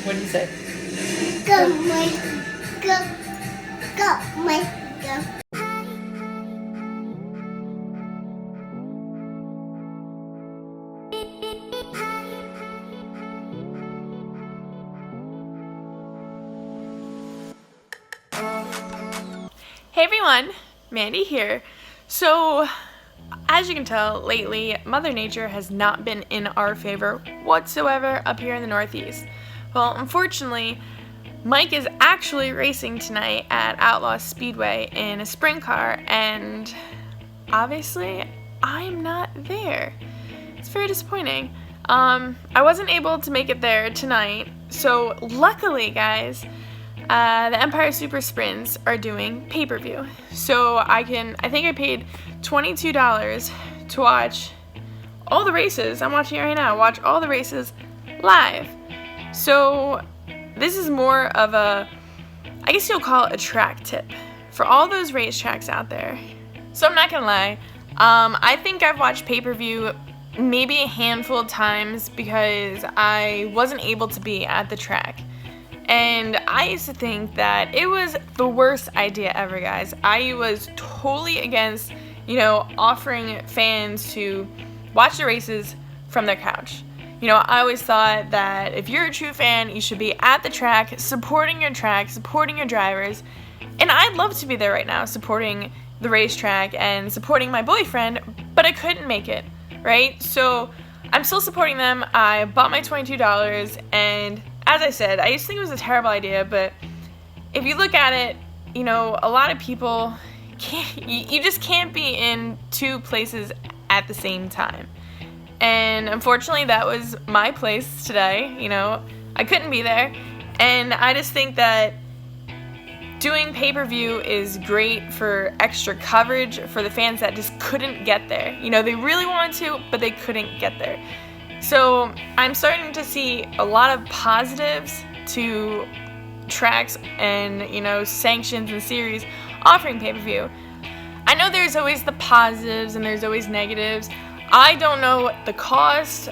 What do you say? Go, Mike. Go. Go, Mike. Go. Hey everyone, Mandee here. So, as you can tell, lately, Mother Nature has not been in our favor whatsoever up here in the Northeast. Well, unfortunately, Mike is actually racing tonight at Outlaw Speedway in a sprint car, and obviously, I'm not there. It's very disappointing. I wasn't able to make it there tonight, so luckily, guys, the Empire Super Sprints are doing pay-per-view. So I think I paid $22 to watch all the races. I'm watching it right now. Watch all the races live. So this is more of I guess you'll call it a track tip for all those racetracks out there. So I'm not gonna lie. I think I've watched pay-per-view maybe a handful of times because I wasn't able to be at the track. And I used to think that it was the worst idea ever, guys. I was totally against, offering fans to watch the races from their couch. I always thought that if you're a true fan, you should be at the track, supporting your drivers. And I'd love to be there right now, supporting the racetrack and supporting my boyfriend, but I couldn't make it, right? So I'm still supporting them. I bought my $22, and as I said, I used to think it was a terrible idea, but if you look at it, a lot of people you just can't be in two places at the same time. And unfortunately, that was my place today. I couldn't be there. And I just think that doing pay-per-view is great for extra coverage for the fans that just couldn't get there. They really wanted to, but they couldn't get there. So I'm starting to see a lot of positives to tracks and, sanctions and series offering pay-per-view. I know there's always the positives and there's always negatives. I don't know the cost,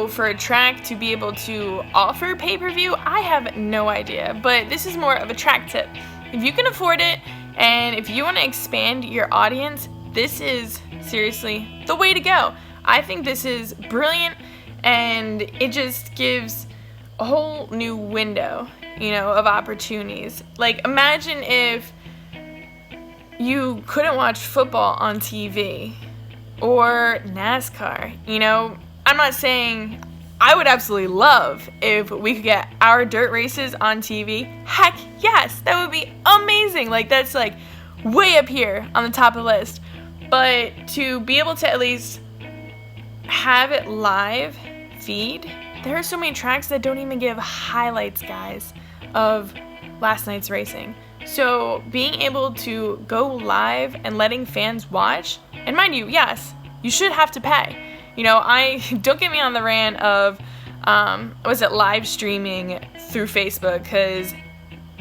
for a track to be able to offer pay-per-view. I have no idea, but this is more of a track tip. If you can afford it and if you want to expand your audience, this is seriously the way to go. I think this is brilliant. And it just gives a whole new window, of opportunities. Like, imagine if you couldn't watch football on TV or NASCAR, I'm not saying I would absolutely love if we could get our dirt races on TV. Heck yes, that would be amazing. Like, that's like way up here on the top of the list. But to be able to at least have it live feed, there are so many tracks that don't even give highlights, guys, of last night's racing. So being able to go live and letting fans watch, and mind you, yes, you should have to pay. I don't get me on the rant of live streaming through Facebook, because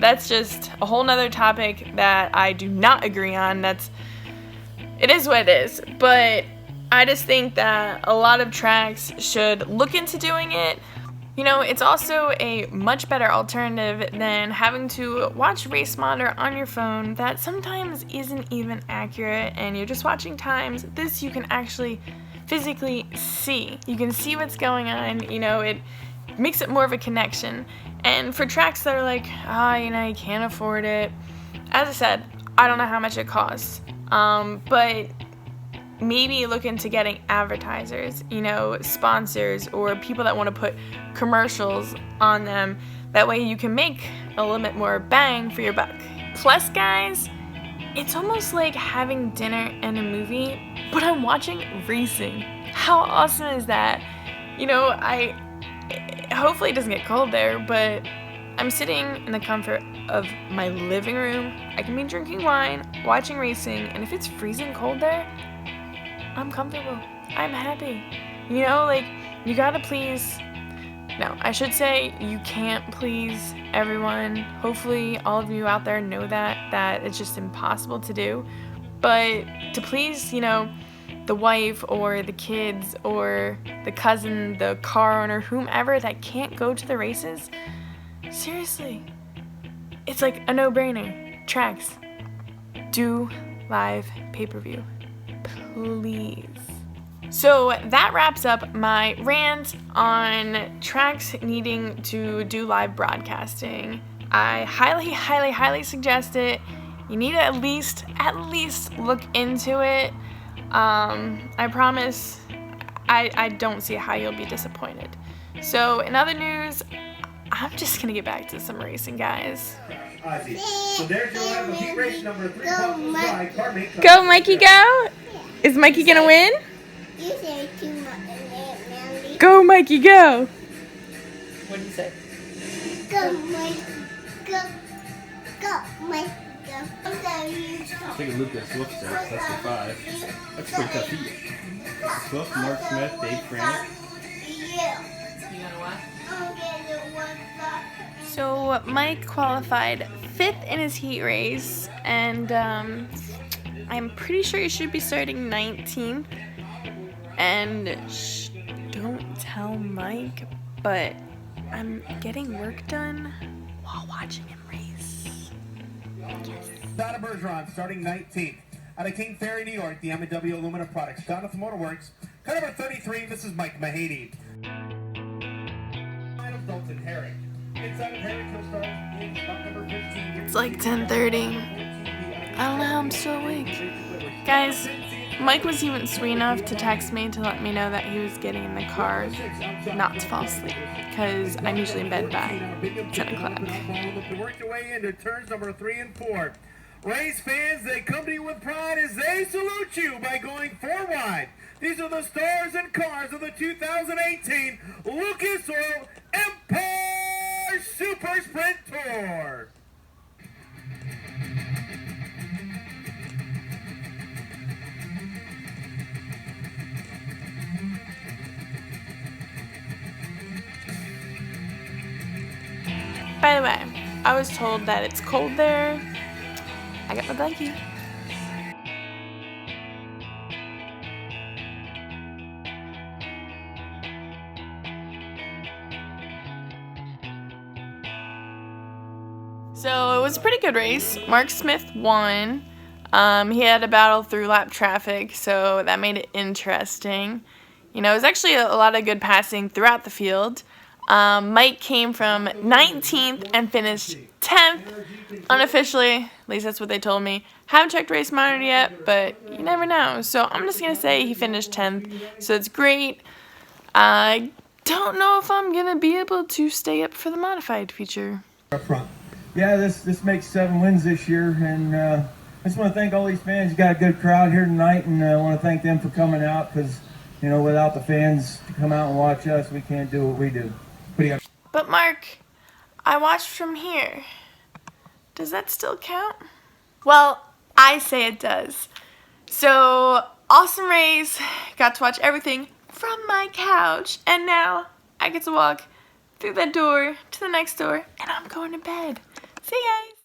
that's just a whole nother topic that I do not agree on. It is what it is, but I just think that a lot of tracks should look into doing it. It's also a much better alternative than having to watch Race Monitor on your phone that sometimes isn't even accurate and you're just watching times. This you can actually physically see. You can see what's going on. It makes it more of a connection. And for tracks that are like, you can't afford it, as I said, I don't know how much it costs. But maybe look into getting advertisers, sponsors, or people that want to put commercials on them. That way you can make a little bit more bang for your buck. Plus, guys, it's almost like having dinner and a movie, but I'm watching racing. How awesome is that? Hopefully it doesn't get cold there, but I'm sitting in the comfort of my living room. I can be drinking wine, watching racing, and if it's freezing cold there, I'm comfortable. I'm happy. You gotta please. No, I should say you can't please everyone. Hopefully all of you out there know that it's just impossible to do. But to please, the wife or the kids or the cousin, the car owner, whomever that can't go to the races, seriously, it's like a no-brainer. Tracks, do live pay-per-view, please. So that wraps up my rant on Tracks needing to do live broadcasting. I highly suggest it. You need to at least look into it. I promise I don't see how you'll be disappointed. So in other news, I'm just gonna get back to some racing, guys. So there's your live heat race number 3. Go, Mikey, go! Is Mikey gonna win? You say too much, Mandy. Go, Mikey, go! What do you say? Go, Mike. Go, Mike. Go. Take a look at Swift starts. That's the 5. That's pretty tough heat. Swift, Mark Smith, Dave Frank. Yeah. You gonna what? I'm getting one back. So Mike qualified 5th in his heat race, and I'm pretty sure he should be starting 19th. And don't tell Mike, but I'm getting work done while watching him race. Yes. Donna Bergeron starting 19th. Out of King Ferry, New York, the M&W Aluminum Products. Jonathan Motorworks. Car number 33, this is Mike Mahaney. Dalton Herrick. Inside of Herrick, he'll start in spot number 15. It's like 10:30. I don't know how I'm still awake. Guys, Mike was even sweet enough to text me to let me know that he was getting in the car not to fall asleep, because I'm usually in bed by 10 o'clock. Work your way into turns number 3 and 4. Race fans, they come to you with pride as they salute you by going 4 wide. These are the stars and cars of the 2018 Lucas Oil Empire Super Sprint Tour. By the way, I was told that it's cold there. I got my blankie. So it was a pretty good race. Mark Smith won. He had a battle through lap traffic, so that made it interesting. You know, it was actually a lot of good passing throughout the field. Mike came from 19th and finished 10th unofficially. At least that's what they told me. Haven't checked race monitor yet, but you never know. So I'm just going to say he finished 10th, so it's great. I don't know if I'm going to be able to stay up for the modified feature. Up front. Yeah, this makes 7 wins this year, and I just want to thank all these fans. You got a good crowd here tonight, and I want to thank them for coming out, because, you know, without the fans to come out and watch us, we can't do what we do. But Mark, I watched from here. Does that still count? Well, I say it does. So, awesome race. Got to watch everything from my couch, and now I get to walk through that door to the next door, and I'm going to bed. See you guys.